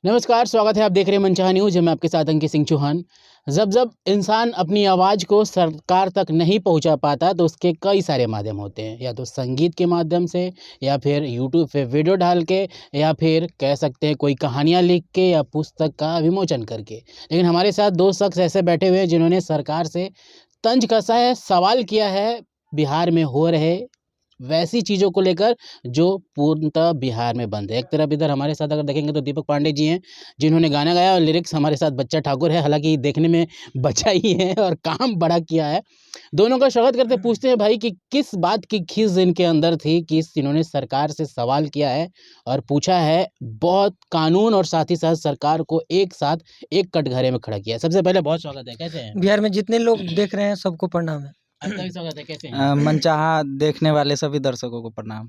नमस्कार, स्वागत है। आप देख रहे हैं मनचाहा न्यूज़। मैं आपके साथ अंकित सिंह चौहान। जब इंसान अपनी आवाज़ को सरकार तक नहीं पहुंचा पाता तो उसके कई सारे माध्यम होते हैं, या तो संगीत के माध्यम से, या फिर यूट्यूब पे वीडियो डाल के, या फिर कह सकते हैं कोई कहानियां लिख के, या पुस्तक का विमोचन करके। लेकिन हमारे साथ दो शख्स ऐसे बैठे हुए हैं जिन्होंने सरकार से तंज कसा है, सवाल किया है बिहार में हो रहे वैसी चीज़ों को लेकर जो पूर्णतः बिहार में बंद है। एक तरफ इधर हमारे साथ अगर देखेंगे तो दीपक पांडे जी हैं, जिन्होंने गाना गाया, और लिरिक्स हमारे साथ बच्चा ठाकुर है, हालांकि देखने में बच्चा ही है और काम बड़ा किया है। दोनों का स्वागत करते पूछते हैं भाई कि किस बात की खीस इनके अंदर थी कि इन्होंने सरकार से सवाल किया है और पूछा है बहुत कानून, और साथ ही साथ सरकार को एक साथ एक कटघरे में खड़ा किया है। सबसे पहले बहुत स्वागत है, कैसे हैं? बिहार में जितने लोग देख रहे हैं सबको प्रणाम है। आपका भी स्वागत है, कैसे हैं? मनचाहा देखने वाले सभी दर्शकों को प्रणाम।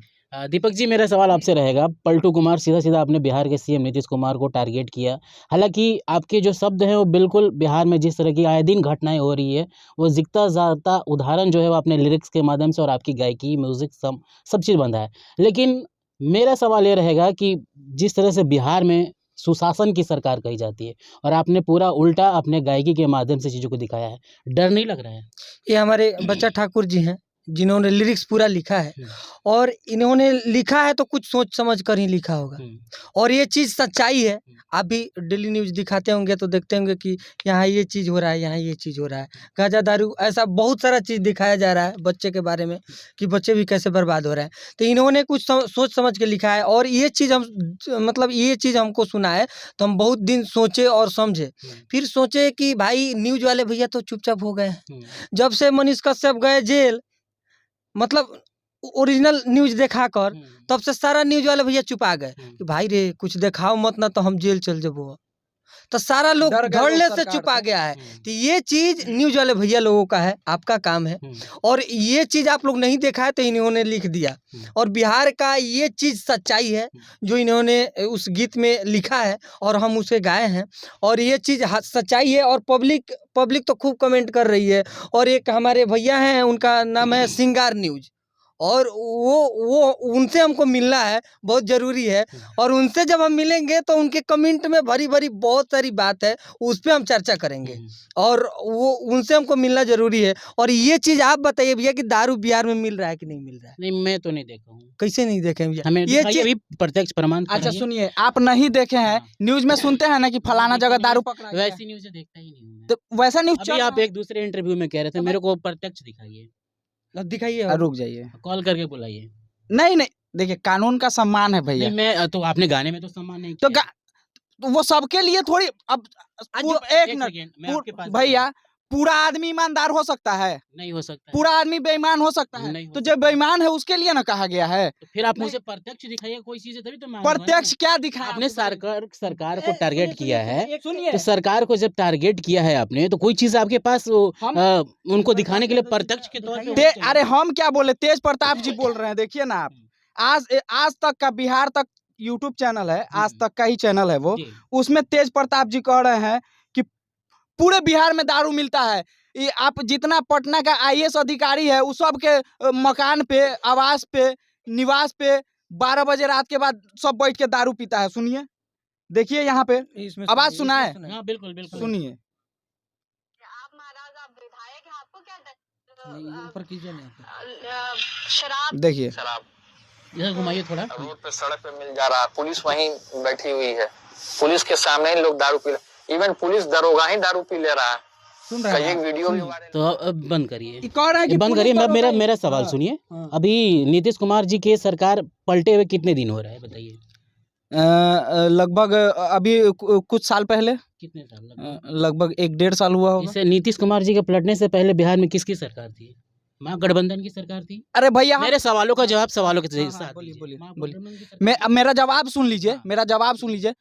दीपक जी, मेरा सवाल आपसे रहेगा। पलटू कुमार सीधा आपने बिहार के सीएम नीतीश कुमार को टारगेट किया। हालांकि आपके जो शब्द हैं वो बिल्कुल बिहार में जिस तरह की आए दिन घटनाएं हो रही है, वो दिखता जाता उदाहरण जो है वो अपने लिरिक्स के माध्यम से और आपकी गायकी, म्यूजिक, सब चीज़ बंधा है। लेकिन मेरा सवाल ये रहेगा कि जिस तरह से बिहार में सुशासन की सरकार कही जाती है, और आपने पूरा उल्टा अपने गायकी के माध्यम से चीज़ों को दिखाया है, डर नहीं लग रहा है? ये हमारे बच्चा ठाकुर जी हैं जिन्होंने लिरिक्स पूरा लिखा है, और इन्होंने लिखा है तो कुछ सोच समझ कर ही लिखा होगा, और ये चीज़ सच्चाई है। आप भी डेली न्यूज़ दिखाते होंगे तो देखते होंगे कि यहाँ ये चीज़ हो रहा है, यहाँ ये चीज़ हो रहा है, गांजा दारू, ऐसा बहुत सारा चीज़ दिखाया जा रहा है बच्चे के बारे में कि बच्चे भी कैसे बर्बाद हो रहे हैं। तो इन्होंने कुछ सोच समझ के लिखा है, और ये चीज़ हम मतलब ये चीज़ हमको सुना है तो हम बहुत दिन सोचे और समझे। फिर सोचे कि भाई न्यूज़ वाले भैया तो चुपचाप हो गए हैं। जब से मनीष कश्यप गए जेल, मतलब ओरिजिनल न्यूज़ दिखाकर, तब से सारा न्यूज़ वाले भैया चुपा गए कि भाई रे कुछ दिखाओ मत ना तो हम जेल चल जाबो। तो सारा लोग धड़ल्ले से चुपा गया है। तो ये चीज़ न्यूज़ वाले भैया लोगों का है, आपका काम है, और ये चीज़ आप लोग नहीं देखा है तो इन्होंने लिख दिया। और बिहार का ये चीज़ सच्चाई है जो इन्होंने उस गीत में लिखा है और हम उसे गाए हैं, और ये चीज़ सच्चाई है। और पब्लिक तो खूब कमेंट कर रही है। और एक हमारे भैया हैं, उनका नाम है सिंगार न्यूज़, और वो उनसे हमको मिलना है, बहुत ज़रूरी है। और उनसे जब हम मिलेंगे तो उनके कमेंट में भरी भरी बहुत सारी बात है, उस पर हम चर्चा करेंगे, और वो उनसे हमको मिलना ज़रूरी है। और ये चीज़ आप बताइए भैया कि दारू बिहार में मिल रहा है कि नहीं मिल रहा है? नहीं, मैं तो नहीं देखा हूँ। कैसे नहीं देखे भैया? हमें ये चीज भी प्रत्यक्ष प्रमाण अच्छा कराइए। सुनिए, आप नहीं देखे हैं, न्यूज में सुनते हैं ना कि फलाना जगह दारू पकड़ा गया है। वैसी न्यूज़ देखता ही नहीं हूँ मैं। तो वैसा न्यूज अभी आप एक दूसरे इंटरव्यू में कह रहे थे, मेरे को प्रत्यक्ष दिखाइए, दिखाइए। रुक जाइए। कॉल करके बुलाइए। नहीं, देखिए कानून का सम्मान है भैया। नहीं, मैं तो आपने गाने में तो सम्मान नहीं तो किया। तो वो सबके लिए थोड़ी अब एक सेकंड, मैं आपके मिनट पास भैया, पूरा आदमी ईमानदार हो सकता है? नहीं हो सकता है। पूरा आदमी बेईमान हो सकता है? नहीं हो तो सकता जब बेईमान है उसके लिए ना कहा गया है। तो फिर आप मुझे प्रत्यक्ष दिखाइए कोई चीज़, तभी तो मानूंगा ना। प्रत्यक्ष क्या दिखाया आपने सरकार को सुनिए, टारगेट सुनिए, किया है, एक सुनिए। तो सरकार को जब टारगेट किया है आपने, तो कोई चीज़ आपके पास उनको दिखाने के लिए प्रत्यक्ष के तौर पे अरे हम क्या बोले, तेज प्रताप जी बोल रहे हैं। देखिए ना, आप आज तक का बिहार तक यूट्यूब चैनल है, आज तक का ही चैनल है वो, उसमें तेज प्रताप जी कह रहे हैं कि पूरे बिहार में दारू मिलता है। ये आप जितना पटना का आईएएस अधिकारी है उस सब के मकान पे, आवास पे, निवास पे 12 बजे रात के बाद सब बैठ के दारू पीता है। सुनिए, देखिए यहाँ पे आवाज सुना है? हाँ, बिल्कुल सुनिए। आप महाराज, आप विधायक हैं, आपको क्या ऊपर कीजिए ना। शराब देखिए, इधर घुमाइए थोड़ा। रोड पे, सड़क पे मिल जा रहा है, पुलिस वहीं बैठी हुई है, पुलिस के सामने ही लोग दारू पी रहे, इवन पुलिस दरोगा ही दारू पी ले रहा है। सुन रहे हैं? एक वीडियो तो अब बंद करिए, कह रहे हैं कि बंद करिए। मेरा सवाल हाँ, सुनिए। हाँ। अभी नीतीश कुमार जी के सरकार पलटे हुए कितने दिन हो रहा है, बताइए? लगभग अभी कुछ साल पहले, कितने साल? लगभग 1-1.5 साल हुआ होगा। इससे नीतीश कुमार जी के पलटने से पहले बिहार में किसकी सरकार थी? महागठबंधन की सरकार थी। अरे भैया, मेरे सवालों का जवाब सवालों के हाँ, साथ बोलिए, दीजिए। बोलिए, महागठबंधन की सरकार मेरा जवाब सुन लीजिए, हाँ। मेरा जवाब सुन लीजिए।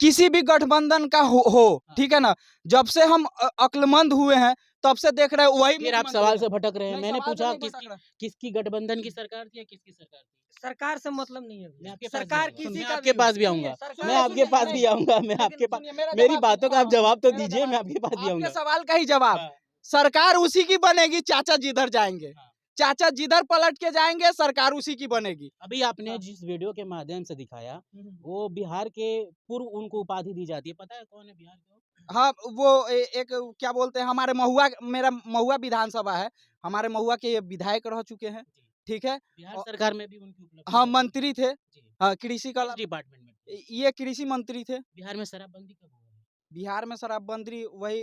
किसी भी गठबंधन का हो, ठीक है ना, जब से हम अक्लमंद हुए हैं तब से देख रहे हैं वही। फिर आप सवाल से भटक रहे हैं। नहीं, मैंने सवाल से पूछा नहीं भटक रहा। किसकी गठबंधन की सरकार थी या किसकी सरकार थी? सरकार से मतलब नहीं है मैं भैया। आपके पास सरकार भी आऊंगा। किसी मैं का आपके पास भी आऊंगा। मैं आपके पास भी आऊंगा। मैं आपके पास, मेरी बातों का आप जवाब तो दीजिए। मैं आपके पास भी आपके आऊंगा। सवाल का ही जवाब, हाँ। सरकार उसी की बनेगी चाचा जिधर जाएंगे। चाचा जिधर पलट के जाएंगे सरकार उसी की बनेगी। अभी आपने जिस वीडियो के माध्यम से दिखाया वो बिहार के पूर्व उनको उपाधि दी जाती है, पता है कौन है बिहार के वो? हाँ, वो एक क्या बोलते हैं, हमारे महुआ, मेरा महुआ विधानसभा है, हमारे महुआ के ये विधायक रह चुके हैं, जी। ठीक है। बिहार और सरकार में भी उनकी उपलब्धि हाँ, रही है। मंत्री थे, जी। हाँ, कृषि का किस डिपार्टमेंट में थे? ये कृषि मंत्री थे। बिहार में शराबबंदी कब हुआ है? बिहार में शराबबंदी वही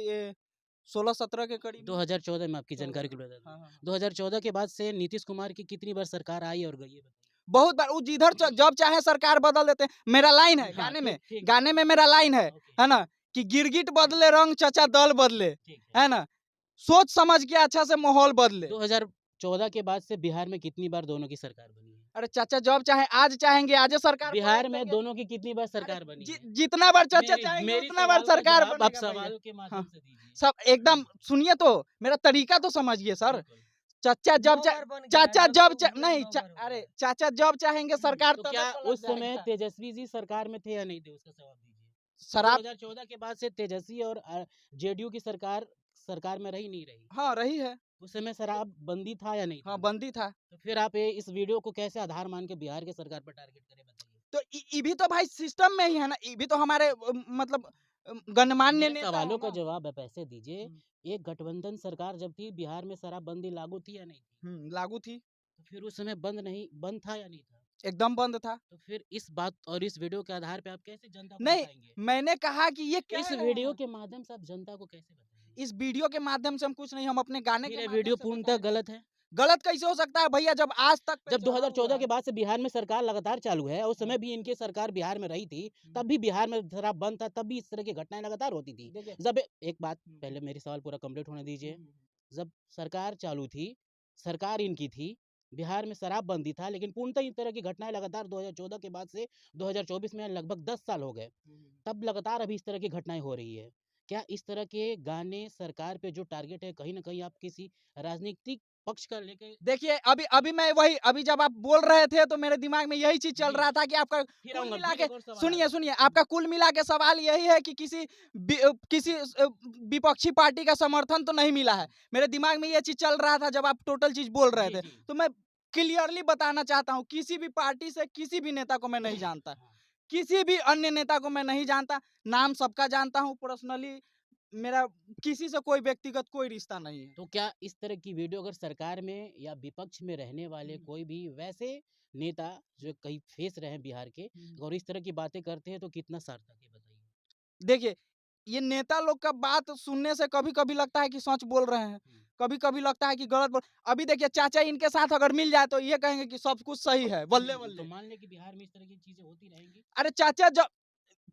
16-17 के करीब। 2014 में, आपकी जानकारी के लिए बता दूं। हाँ, हाँ। 2014 के बाद से नीतीश कुमार की कितनी बार सरकार आई और गई है बताइए? बहुत बार वो जिधर जब चाहे सरकार बदल देते हैं। मेरा लाइन है हाँ, गाने में, ठीक, ठीक। गाने में मेरा लाइन ओके। है ना, कि गिरगिट बदले रंग चचा दल बदले, ठीक है। है ना, सोच समझ के अच्छा से माहौल बदले। 2014 के बाद से बिहार में कितनी बार दोनों की सरकार बनी है? अरे चाचा जब चाहे आज चाहेंगे आज सरकार बिहार पलट में देंगे। दोनों की कितनी बार सरकार बनी है? जितना बार चाचा मेरी चाहेंगे मेरी उतना बार सवाल का सरकार जवाब आप बनेगा भैया। सवाल के माध्यम हाँ, से दीजिए। सब एकदम सुनिए तो, मेरा तरीका तो समझिए सर। बिल्कुल। चाचा जब चाचा जब नहीं अरे चाचा जब चाहेंगे सरकार तो तबे क्या पलट उस समय जाएगा। तेजस्वी जी सरकार में थे या नहीं थे, उसका जवाब दीजिए। शराब 2014 के बाद से तेजस्वी और जेडीयू की सरकार में रही नहीं रही? हाँ रही है, उस समय शराब बंदी था या नहीं था? हाँ बंदी था। तो फिर आप इस वीडियो को कैसे आधार मान के बिहार की सरकार पर टारगेट करें बताइए? तो ये भी तो भाई सिस्टम में ही है ना, ये भी तो हमारे मतलब गणमान्य मेरे नेता सवालों है का ना। जवाब आप ऐसे दीजिए, एक गठबंधन सरकार जब थी बिहार में शराबबंदी लागू थी या नहीं थी? लागू थी, तो फिर उस समय बंद था या नहीं था? एकदम बंद था। तो फिर इस बात और इस वीडियो के आधार पे आप कैसे जनता को नहीं, बताएंगे? मैंने कहा कि ये कह इस रहे वीडियो हैं। के माध्यम से आप जनता को कैसे बताएंगे? इस वीडियो के माध्यम से हम कुछ नहीं, हम अपने गाने फिर के ये माध्यम वीडियो से पूर्णतः बताएंगे। गलत है। गलत कैसे हो सकता है भैया, जब आज तक पे जब चढ़ा 2014 हुआ के है। बाद से बिहार में सरकार लगातार चालू है, उस समय भी इनकी सरकार बिहार में रही थी, तब भी बिहार में शराब बंद था, तब भी इस तरह की घटनाएं लगातार होती थी। देखिए जब एक बात, पहले मेरी सवाल पूरा कंप्लीट होने दीजिए। जब सरकार चालू थी, सरकार इनकी थी, बिहार में शराबबंदी था, लेकिन पूर्णतः इस तरह की घटनाएं लगातार 2014 के बाद से 2024 में लगभग 10 साल हो गए, तब लगातार अभी इस तरह की घटनाएं हो रही है। क्या इस तरह के गाने सरकार पे जो टारगेट है, कहीं न कहीं आप किसी राजनीतिक पक्ष का लेके? देखिए अभी अभी मैं वही, अभी जब आप बोल रहे थे तो मेरे दिमाग में यही चीज चल जी। रहा था कि आपका फिर कुल आऊँगा, मिला फिर के एक और सवाल सुनिए आएगा। सुनिए आपका कुल मिला के सवाल यही है कि किसी विपक्षी पार्टी का समर्थन तो नहीं मिला है। मेरे दिमाग में ये चीज चल रहा था जब आप टोटल चीज बोल रहे जी, थे। जी। तो मैं क्लियरली बताना चाहता हूँ, किसी भी पार्टी से किसी भी नेता को मैं नहीं जानता, हाँ। किसी भी अन्य नेता को मैं नहीं जानता, नाम सबका जानता हूँ पर्सनली। मेरा किसी से कोई व्यक्तिगत कोई रिश्ता नहीं है। तो क्या इस तरह की वीडियो अगर सरकार में या विपक्ष में रहने वाले कोई भी वैसे नेता जो कहीं फेस रहे हैं बिहार के, और इस तरह की बातें करते हैं, तो कितना सार्थक है बताइए? देखिए, ये नेता लोग का बात सुनने से कभी-कभी लगता है कि सच बोल रहे हैं, कभी-कभी लगता है कि गलत बोल। अभी देखिए चाचा इनके साथ अगर मिल जाए तो ये कहेंगे कि सब कुछ सही है, तो बल्ले-बल्ले। मान लें कि बिहार में इस तरह की चीजें होती रहेंगी। अरे चाचा जब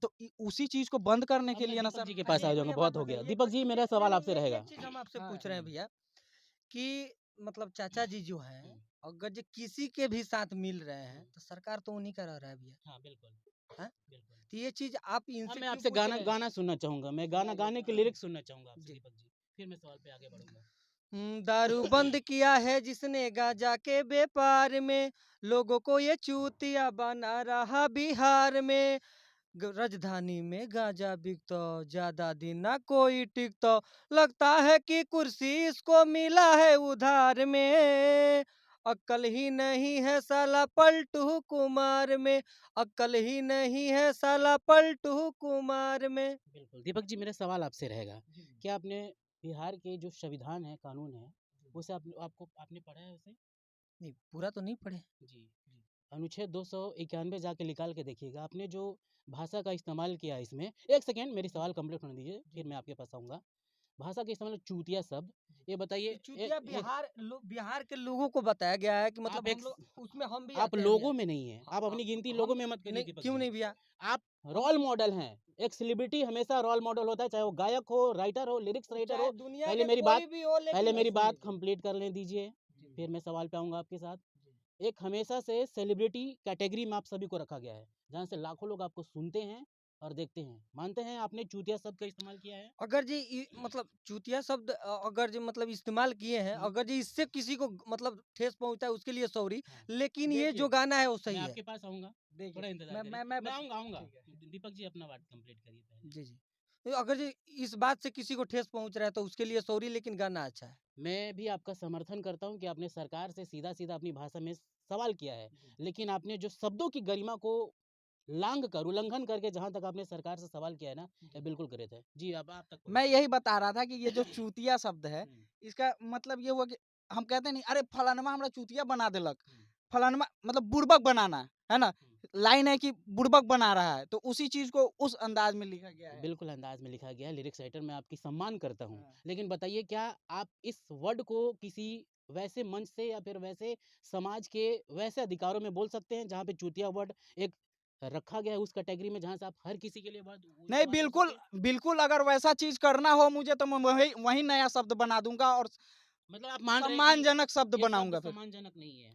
तो उसी चीज़ को बंद करने अब के मैं लिए ना दीपक सर। जी के पास आ जाऊंगा, बहुत हो गया। दीपक जी, मेरा सवाल आपसे रहेगा। एक चीज हम आपसे हाँ। पूछ रहे हैं भैया कि मतलब चाचा जी जो हैं, अगर जो किसी के भी साथ मिल रहे हैं तो सरकार तो उन्हीं का रह रहा है भैया। हाँ, बिल्कुल। हाँ? बिल्कुल। तो ये चीज आप अब इनसे मैं क्यों आपसे पूछ गाना रहे हैं? गाना सुनना चाहूंगा, मैं गाने के लिरिक्स सुनना चाहूंगा आपसे जी। दीपक जी, फिर मैं सवाल पे आगे बढ़ूंगा। दारू बंद किया है जिसने गांजा के व्यापार में, लोगों को ये चूतिया बना रहा बिहार में। राजधानी में गांजा बिकता, ज्यादा दिन ना कोई टिकता, लगता है कि कुर्सी इसको मिला है उधार में। अक्ल ही नहीं है साला पलटू कुमार में, अक्ल ही नहीं है साला पलटू कुमार में। बिल्कुल दीपक जी, मेरा सवाल आपसे रहेगा, क्या आपने बिहार के जो संविधान है, कानून है, उसे आपने पढ़ा है उसे? नहीं पूरा तो नहीं पढ़े। जी। अनुच्छेद 291 जाके निकाल के देखिएगा। आपने जो भाषा का इस्तेमाल किया है इसमें, एक सेकेंड मेरी सवाल कंप्लीट होने दीजिए, फिर मैं आपके पास आऊँगा। भाषा का इस्तेमाल चूतिया शब्द, ये बताइए चूतिया बिहार के लोगों को बताया गया है कि मतलब आप हम एक लोग उसमें हम भी आप आते हैं लोगों भैया। में नहीं है, आप अपनी गिनती हम लोगों में मत करिए नहीं, दीपक क्यों जी। नहीं भैया? आप रोल मॉडल हैं। एक सेलिब्रिटी हमेशा रोल मॉडल होता है, चाहे वो गायक हो, राइटर हो, लिरिक्स राइटर चाहे हो। दुनिया पहले के मेरी बात कोई भी हो, पहले लेकिन मेरी बात सुनिए। कंप्लीट करने दीजिए, फिर मैं सवाल पे आऊँगा आपके साथ। एक हमेशा से सेलिब्रिटी कैटेगरी में आप सभी को रखा गया है, जहाँ से लाखों लोग आपको सुनते हैं और देखते हैं। मानते हैं आपने चूतिया शब्द का इस्तेमाल किया है? अगर जी मतलब चूतिया शब्द अगर जी मतलब इस्तेमाल किए हैं, अगर जी इससे किसी को मतलब ठेस पहुंचा है उसके लिए सॉरी, हाँ। लेकिन ये देखिए, जो गाना है वो मैं सही है। आपके पास आऊँगा, थोड़ा इंतज़ार करिए। मैं मैं आऊँगा। ठीक है। दीपक जी अपना बात कंप्लीट करिए पहले। जी जी। अगर ये इस बात से किसी को ठेस पहुंच रहा है तो उसके लिए सॉरी, लेकिन गाना अच्छा है। मैं भी आपका समर्थन करता हूँ कि आपने सरकार से सीधा-सीधा अपनी भाषा में सवाल किया है। लेकिन आपने जो शब्दों की गरिमा को लांघ कर, उल्लंघन करके जहाँ तक आपने सरकार से सवाल किया है ना, ये बिल्कुल गलत है। जी, अब आप तक मैं यही बता रहा था कि ये जो चूतिया शब्द है, हुँ, इसका मतलब ये हुआ कि हम कहते नहीं, अरे फलानमा हमरा चूतिया बना देलक। हुँ, फलानमा मतलब बुड़बक बनाना, है ना? हुँ। लाइन है कि बुड़बक बना रहा है, तो उसी चीज़ को उस अंदाज में लिखा गया है। बिल्कुल अंदाज में लिखा गया है, लिरिक्स राइटर मैं आपकी सम्मान करता हूँ। हाँ। लेकिन बताइए क्या आप इस वर्ड को किसी वैसे मंच से या फिर वैसे समाज के वैसे अधिकारों में बोल सकते हैं जहाँ पे चूतिया वर्ड एक रखा गया है उस कैटेगरी में जहाँ से आप हर किसी के लिए वर्ड नहीं, इस्तेमाल कर बिल्कुल, सकते हैं? बिल्कुल अगर वैसा चीज़ करना हो मुझे तो मैं वही वही नया शब्द बना दूँगा और मतलब आप मान रहे हैं कि सम्मानजनक शब्द ये शब्द बनाऊँगा फिर। सम्मानजनक नहीं है।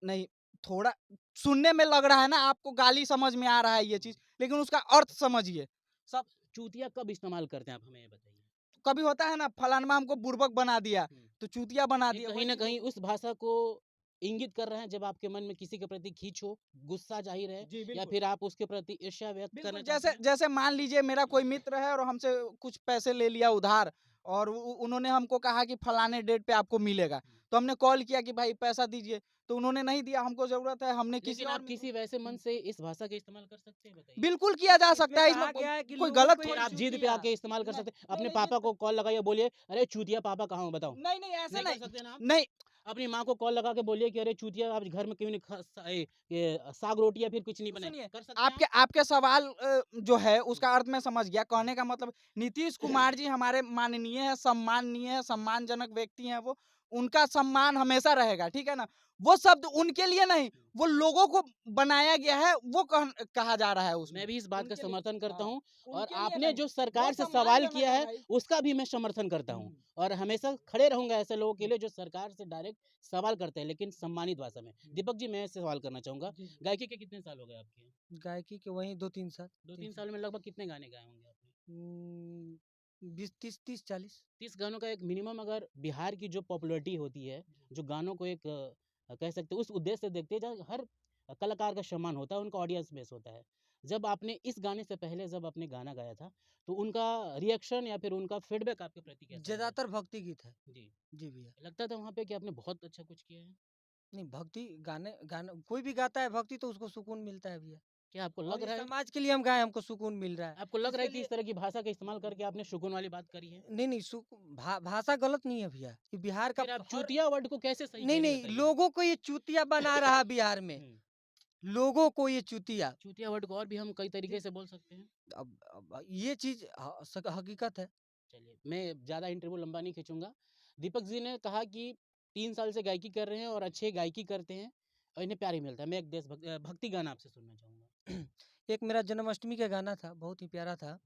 नहीं, थोड़ा सुनने में लग रहा है ना, आपको गाली समझ में आ रहा है ये हुँ। चीज़, लेकिन उसका अर्थ समझिए। सब चूतिया कब इस्तेमाल करते हैं आप हमें ये बताइए? कभी होता है ना, फलानमा हमको बुड़बक बना दिया, हुँ। तो चूतिया बना ये दिया, कहीं न वही कहीं हो उस भाषा को इंगित कर रहे हैं जब आपके मन में किसी के प्रति खींच हो, गुस्सा ज़ाहिर है जी, या बिल्कुल। फिर आप उसके प्रति ईर्ष्या व्यक्त करना बिल्कुल, चाहते जैसे हैं? जैसे मान लीजिए मेरा कोई मित्र है और हमसे कुछ पैसे ले लिया उधार और उन्होंने हमको कहा कि फलाने डेट पे आपको मिलेगा। हुँ। तो हमने कॉल किया कि भाई पैसा दीजिए, तो उन्होंने नहीं दिया, हमको ज़रूरत है, हमने किसी लेकिन और आप किसी वैसे मन से इस भाषा का इस्तेमाल कर सकते हैं बताइए? बिल्कुल किया जा इसमें सकता है, कहा इसमें गया है कि कोई लोगों गलत को फिर ये थोड़ी। आप जिद पे चूतिया आके इस्तेमाल कर नहीं, सकते हैं। नहीं, अपने नहीं, पापा जिद को कॉल लगाइए बोलिए, "अरे चूतिया पापा कहाँ हो बताओ?" नहीं, नहीं, ऐसे नहीं कर नहीं। सकते ना आप? नहीं, अपनी माँ को कॉल लगा के बोलिए कि अरे चूतिया आज घर में क्यों नहीं ये साग रोटी या फिर कुछ नहीं बनाई? सुनिए, कर सकते हैं आप? आपके आपके सवाल जो है हुँ, उसका अर्थ मैं समझ गया। कहने का मतलब नीतीश कुमार जी हमारे माननीय है, सम्माननीय है, सम्मानजनक व्यक्ति हैं वो। उनका सम्मान हमेशा रहेगा, ठीक है ना? वो शब्द उनके लिए नहीं, हुँ। वो लोगों को बनाया गया है, वो कहा जा रहा है उसमें। मैं भी इस बात का उनके लिए समर्थन करता हाँ, हूँ और उनके लिए आपने नहीं, जो वो सरकार से सवाल सम्मानजनक किया है है, भाई। उसका भी मैं समर्थन करता हुँ, हूँ हुँ, और हमेशा खड़े रहूँगा ऐसे लोगों के लिए जो सरकार से डायरेक्ट सवाल करते हैं, लेकिन सम्मानित भाषा में। हुँ। दीपक जी, मैं इससे सवाल करना चाहूँगा, जी, जी। गायकी के कितने साल हो गए आपके? गायकी के वही 2-3 साल, 3 2-3 साल। साल में लगभग कितने गाने गाए होंगे आपने? 20 30 40। 30 गानों का एक मिनिमम अगर बिहार की जो पॉपुलैरिटी होती है, जो गानों को एक कह सकते हैं उस उद्देश्य से देखते हैं जहाँ हर कलाकार का सम्मान होता है, उनका ऑडियंस बेस होता है। जब आपने इस गाने से पहले जब आपने गाना गाया था, तो उनका रिएक्शन या फिर उनका फीडबैक आपके प्रति कैसा रहा? ज़्यादातर भक्ति गीत है। जी, जी भैया। लगता था वहाँ पे कि आपने बहुत अच्छा कुछ किया है? नहीं, भक्ति गाने गाना कोई भी गाता है भक्ति तो उसको सुकून मिलता है भैया। क्या आपको और लग इस रहा है समाज के लिए हम गाए, हमको सुकून मिल रहा है। आपको लग रहा है इसके कि लिए इस तरह की भाषा का इस्तेमाल करके आपने सुकून वाली बात करी है? नहीं, नहीं भाषा गलत नहीं है भैया। ये बिहार का फिर आप हर चूतिया वर्ड को कैसे सही नहीं, कह रही नहीं, बताइए? लोगों को ये चूतिया बना रहा है बिहार में। हुँ, लोगों को ये चूतिया चूतिया वर्ड को और भी हम कई तरीके से बोल सकते हैं। अब ये चीज़ हकीकत है। चलिए, मैं ज़्यादा इंटरव्यू लंबा नहीं खींचूँगा। दीपक जी ने कहा कि 3 साल से गायकी कर रहे हैं और अच्छे गायकी करते हैं और इन्हें प्यार ही मिलता है। मैं एक भक्ति गाना आपसे सुनना चाहूँगा। एक मेरा जन्माष्टमी का गाना था, बहुत ही प्यारा था।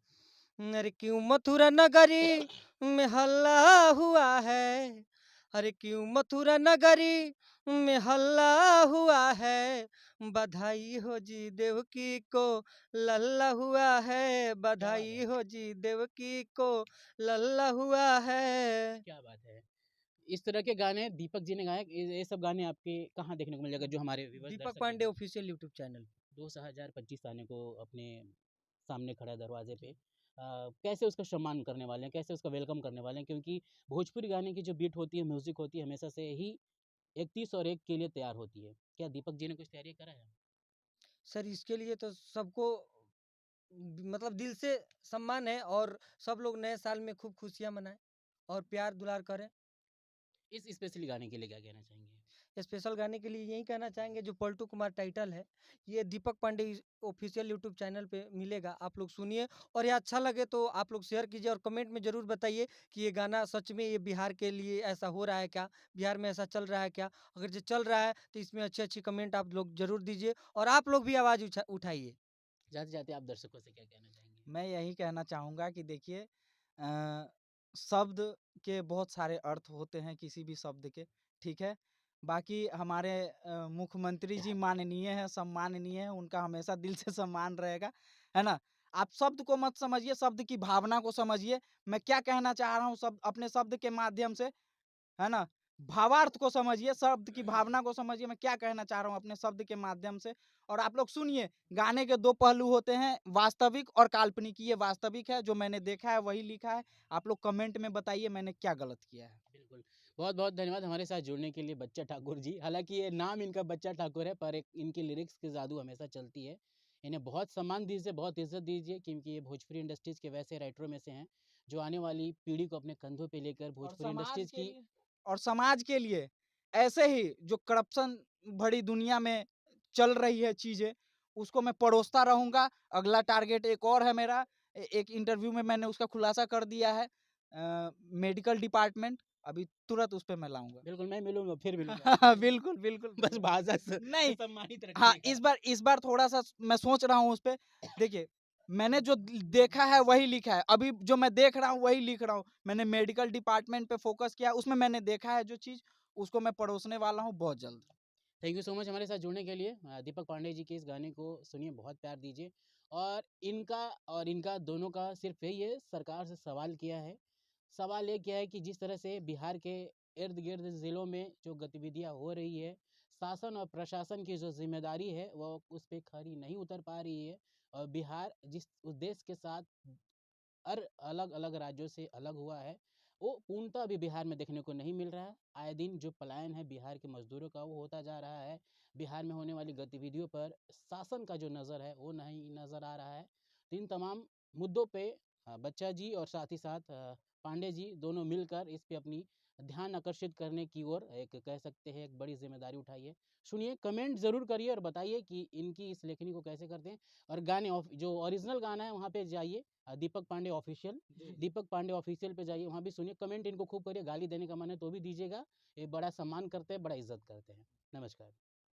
अरे क्यों मथुरा नगरी में हल्ला हुआ है, अरे क्यों मथुरा नगरी में हल्ला हुआ है, बधाई हो जी देवकी को लल्ला हुआ है, क्या बात बधाई है! हो जी देवकी को लल्ला हुआ है। क्या बात है! इस तरह के गाने दीपक जी ने गाए। ये सब गाने आपके कहाँ देखने को मिल जाएगा जो हमारे व्यूअर्स दीपक दर्शक पांडे देखेंगे? Official YouTube channel. 2025 आने को अपने सामने खड़ा है दरवाजे पे। कैसे उसका सम्मान करने वाले हैं, कैसे उसका वेलकम करने वाले हैं? क्योंकि भोजपुरी गाने की जो बीट होती है, म्यूज़िक होती है, हमेशा से ही 1 30 और 1 के लिए तैयार होती है। क्या दीपक जी ने कुछ तैयारी करा है? सर इसके लिए तो सबको मतलब दिल से सम्मान है और सब लोग नए साल में खूब खुशियाँ मनाएँ और प्यार दुलार करें। इस स्पेशली गाने के लिए क्या कहना चाहेंगे? स्पेशल गाने के लिए यही कहना चाहेंगे जो पलटू कुमार टाइटल है, ये दीपक पांडे ऑफिशियल यूट्यूब चैनल पे मिलेगा, आप लोग सुनिए और ये अच्छा लगे तो आप लोग शेयर कीजिए और कमेंट में ज़रूर बताइए कि ये गाना सच में ये बिहार के लिए ऐसा हो रहा है क्या? बिहार में ऐसा चल रहा है क्या? अगर ये चल रहा है तो इसमें अच्छी-अच्छी कमेंट आप लोग ज़रूर दीजिए और आप लोग भी आवाज़ उठाइए। जाते-जाते आप दर्शकों से क्या कहना चाहेंगे? मैं यही कहना चाहूँगा कि देखिए शब्द के बहुत सारे अर्थ होते हैं किसी भी शब्द के, ठीक है? बाकी हमारे मुख्यमंत्री जी माननीय हैं, सम्माननीय हैं, उनका हमेशा दिल से सम्मान रहेगा, है ना? आप शब्द को मत समझिए, शब्द की भावना को समझिए। मैं क्या कहना चाह रहा हूँ अपने शब्द के माध्यम से, है ना? भावार्थ को समझिए, शब्द की भावना को समझिए, मैं क्या कहना चाह रहा हूँ अपने शब्द के माध्यम से। और आप लोग सुनिए, गाने के दो पहलू होते हैं, वास्तविक और काल्पनिक। ये वास्तविक है, जो मैंने देखा है वही लिखा है। आप लोग कमेंट में बताइए मैंने क्या गलत किया है। बिल्कुल, बहुत बहुत धन्यवाद हमारे साथ जुड़ने के लिए बच्चा ठाकुर जी। हालांकि ये नाम इनका बच्चा ठाकुर है, पर एक इनकी लिरिक्स की जादू हमेशा चलती है। इन्हें बहुत सम्मान दीजिए, बहुत इज्जत दीजिए, क्योंकि ये भोजपुरी इंडस्ट्रीज के वैसे राइटरों में से हैं जो आने वाली पीढ़ी को अपने कंधों पे लेकर और भोजपुरी समाज इंडस्ट्रीज के की लिए और समाज के लिए ऐसे ही जो करप्शन भरी दुनिया में चल रही है चीजें, उसको मैं परोसता रहूंगा। अगला टारगेट एक और है मेरा। एक इंटरव्यू में मैंने उसका खुलासा कर दिया है, मेडिकल डिपार्टमेंट। अभी तुरंत उस पे मैं लाऊंगा। बिल्कुल मैं मिलूंगा, फिर मिलूंगा। बिल्कुल बिल्कुल बस भाषा से नहीं। सम्मानित हाँ, रखिएगा। इस बार थोड़ा सा मैं सोच रहा हूँ उस पे। देखिए, मैंने जो देखा है वही लिखा है। अभी जो मैं देख रहा हूँ वही लिख रहा हूँ। मैंने मेडिकल डिपार्टमेंट पे फोकस किया, उसमें मैंने देखा है जो चीज़, उसको मैं परोसने वाला हूँ बहुत जल्द। थैंक यू सो मच हमारे साथ जुड़ने के लिए। दीपक पांडे जी के इस गाने को सुनिए, बहुत प्यार दीजिए। और इनका दोनों का सिर्फ यही है, सरकार से सवाल किया है। सवाल ये किया है कि जिस तरह से बिहार के इर्द गिर्द ज़िलों में जो गतिविधियां हो रही है, शासन और प्रशासन की जो जिम्मेदारी है वो उस पर खरी नहीं उतर पा रही है। और बिहार जिस उद्देश्य के साथ अलग अलग राज्यों से अलग हुआ है, वो पूर्णतः अभी बिहार में देखने को नहीं मिल रहा है। आए दिन जो पलायन है बिहार के मजदूरों का, वो होता जा रहा है। बिहार में होने वाली गतिविधियों पर शासन का जो नज़र है वो नहीं नज़र आ रहा है। तो इन तमाम मुद्दों पे बच्चा जी और साथ ही साथ पांडे जी दोनों मिलकर इस पे अपनी ध्यान आकर्षित करने की ओर एक कह सकते हैं एक बड़ी जिम्मेदारी उठाई है। सुनिए, कमेंट ज़रूर करिए और बताइए कि इनकी इस लेखनी को कैसे करते हैं। और गाने जो ओरिजिनल गाना है वहाँ पे जाइए, दीपक पांडे ऑफिशियल पे जाइए, वहाँ भी सुनिए, कमेंट इनको खूब करिए। गाली देने का मन है तो भी दीजिएगा, ये बड़ा सम्मान करते हैं, बड़ा इज्जत करते हैं। नमस्कार।